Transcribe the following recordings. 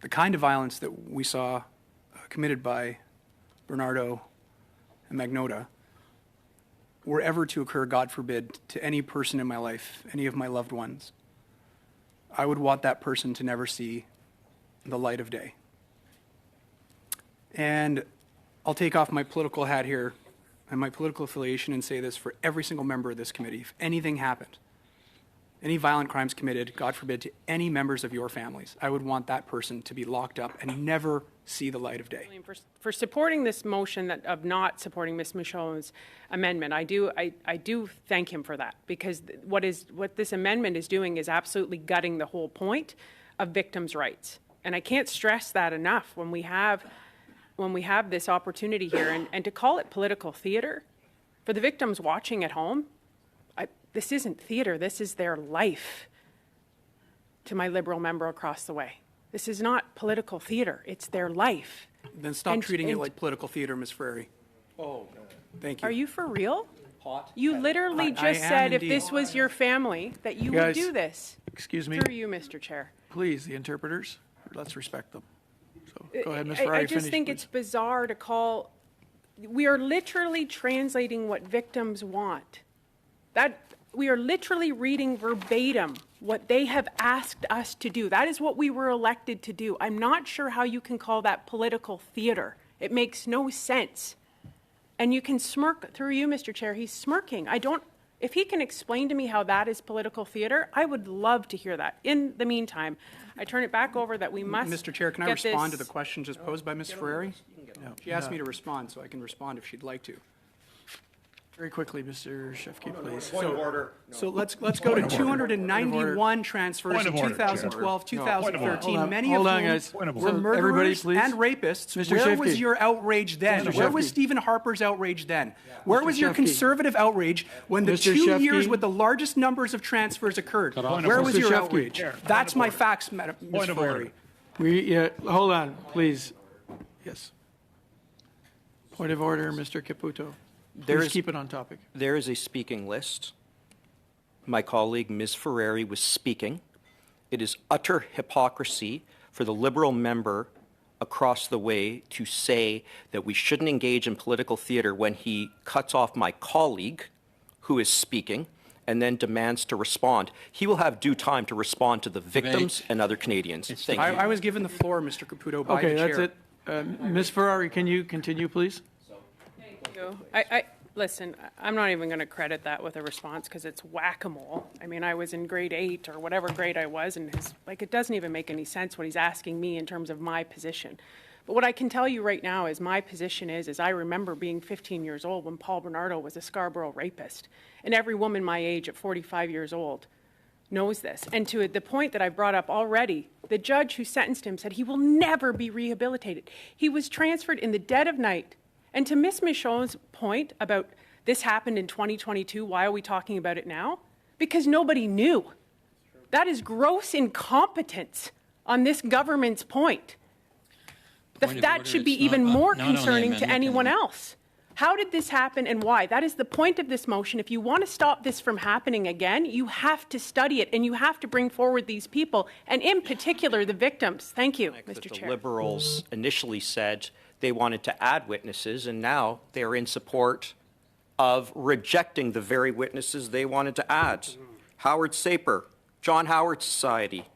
the kind of violence that we saw committed by Bernardo and Magnotta were ever to occur, God forbid, to any person in my life, any of my loved ones, I would want that person to never see the light of day. And I'll take off my political hat here and my political affiliation and say this for every single member of this committee. If anything happened, any violent crimes committed, God forbid, to any members of your families, I would want that person to be locked up and never see the light of day. For supporting this motion of not supporting Ms. Michaud's amendment, I do thank him for that, because what this amendment is doing is absolutely gutting the whole point of victims' rights. And I can't stress that enough when we have this opportunity here, and to call it political theater, for the victims watching at home, this isn't theater, this is their life. To my Liberal member across the way, this is not political theater, it's their life. Then stop treating it like political theater, Ms. Ferreri. Oh, thank you. Are you for real? hot. You literally just said if this was your family, that you would do this. Excuse me. Through you, Mr. Chair. Please, the interpreters, let's respect them. So go ahead, Ms. Ferreri. I just think it's bizarre to call. We are literally translating what victims want. That we are literally reading verbatim what they have asked us to do. That is what we were elected to do. I'm not sure how you can call that political theater. It makes no sense. And you can smirk through you, Mr. Chair. He's smirking. If he can explain to me how that is political theater, I would love to hear that. In the meantime, I turn it back over that we must. Mr. Chair, can I respond to the question just posed by Ms. Ferreri? She asked me to respond, so I can respond if she'd like to. Very quickly, Mr. Shefke, please. Point of order. So let's go to 291 transfers in 2012, 2013. Many of whom were murderers and rapists. Where was your outrage then? Where was Stephen Harper's outrage then? Where was your conservative outrage when the 2 years with the largest numbers of transfers occurred? Where was your outrage? That's my facts, Ms. Ferreri. Hold on, please. Yes. Point of order, Mr. Caputo. Please keep it on topic. There is a speaking list. My colleague, Ms. Ferreri, was speaking. It is utter hypocrisy for the Liberal member across the way to say that we shouldn't engage in political theater when he cuts off my colleague who is speaking and then demands to respond. He will have due time to respond to the victims and other Canadians. Thank you. I was given the floor, Mr. Caputo, by the chair. Okay, that's it. Ms. Ferreri, can you continue, please? Listen, I'm not even going to credit that with a response because it's whack-a-mole. I mean, I was in grade 8 or whatever grade I was, and it doesn't even make any sense what he's asking me in terms of my position. But what I can tell you right now is my position is I remember being 15 years old when Paul Bernardo was a Scarborough rapist. And every woman my age at 45 years old knows this. And to the point that I brought up already, the judge who sentenced him said he will never be rehabilitated. He was transferred in the dead of night. And to Ms. Michaud's point about this happened in 2022, why are we talking about it now? Because nobody knew. That is gross incompetence on this government's point. That should be even more concerning to anyone else. How did this happen and why? That is the point of this motion. If you want to stop this from happening again, you have to study it and you have to bring forward these people, and in particular the victims. Thank you, Mr. Chair. The Liberals initially said they wanted to add witnesses, and now they're in support of rejecting the very witnesses they wanted to add. Howard Saper, John Howard Society,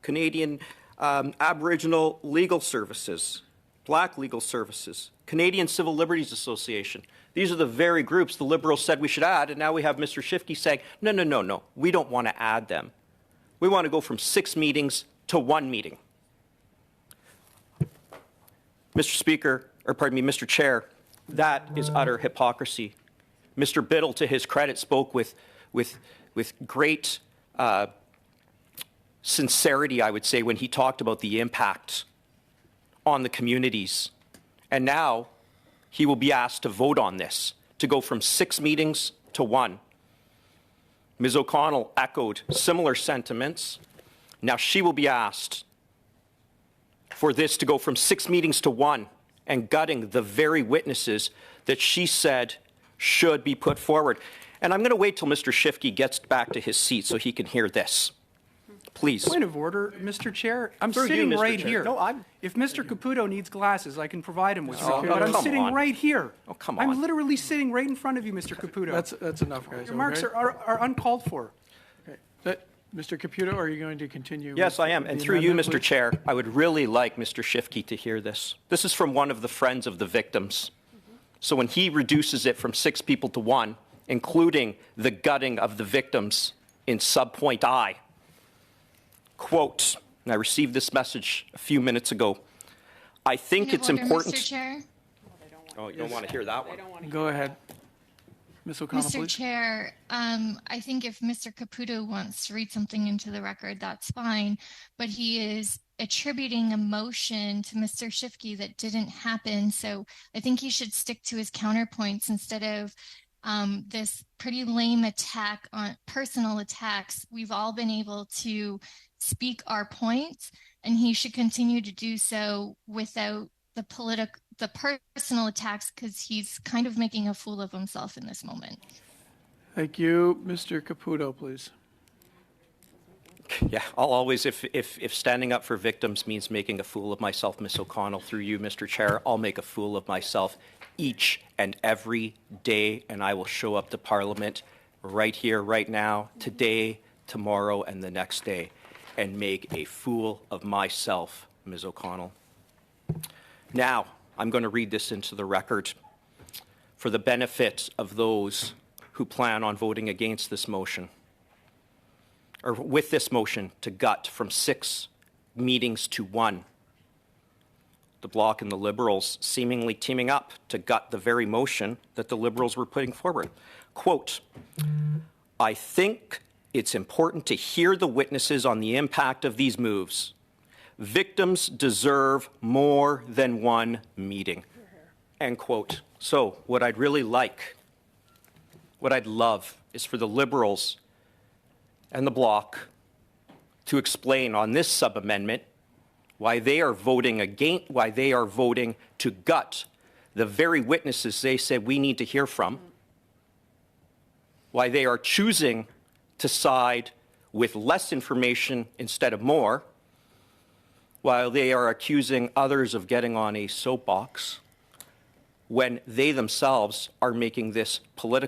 Canadian Aboriginal Legal Services, Black Legal Services, Canadian Civil Liberties Association. These are the very groups the Liberals said we should add, and now we have Mr. Shifke saying, no, we don't want to add them. We want to go from 6 meetings to 1 meeting. Mr. Chair, that is utter hypocrisy. Mr. Biddle, to his credit, spoke with great sincerity, I would say, when he talked about the impact on the communities. And now he will be asked to vote on this, to go from 6 meetings to 1. Ms. O'Connell echoed similar sentiments. Now she will be asked for this to go from 6 meetings to 1 and gutting the very witnesses that she said should be put forward. And I'm going to wait till Mr. Shifke gets back to his seat so he can hear this. Please. Point of order, Mr. Chair. I'm Through you, sitting Mr. right Chair. here. No, if Mr. Caputo needs glasses, I can provide him with some. Oh, But I'm come sitting on. right here. Oh, come I'm on. literally sitting right in front of you, Mr. Caputo. That's enough, guys. Your remarks okay? are uncalled for. Mr. Caputo, are you going to continue? Yes, with I am. the And through you, amendment, Mr. please? Chair, I would really like Mr. Schiffke to hear this. This is from one of the friends of the victims. So when he reduces it from 6 people to 1, including the gutting of the victims in subpoint I, quote, and I received this message a few minutes ago, I think it's important. Mr. Chair. Oh, you don't want to hear that one. Go ahead. Ms. O'Connell, Mr. please. Chair, I think if Mr. Caputo wants to read something into the record, that's fine. But he is attributing a motion to Mr. Schiffke that didn't happen. So I think he should stick to his counterpoints instead of this pretty lame attack on personal attacks. We've all been able to speak our points, and he should continue to do so without the personal attacks, because he's kind of making a fool of himself in this moment. Thank you. Mr. Caputo, please. Yeah, I'll always, if standing up for victims means making a fool of myself, Ms. O'Connell, through you, Mr. Chair, I'll make a fool of myself each and every day, and I will show up to Parliament right here, right now, today, tomorrow, and the next day, and make a fool of myself, Ms. O'Connell. Now, I'm going to read this into the record for the benefit of those who plan on voting against this motion, or with this motion to gut from 6 meetings to 1. The Bloc and the Liberals seemingly teaming up to gut the very motion that the Liberals were putting forward. Quote, I think it's important to hear the witnesses on the impact of these moves. Victims deserve more than 1 meeting. End quote. So what I'd really like, what I'd love is for the Liberals and the Bloc to explain on this sub-amendment why they are voting against, why they are voting to gut the very witnesses they said we need to hear from, why they are choosing to side with less information instead of more, while they are accusing others of getting on a soapbox when they themselves are making this political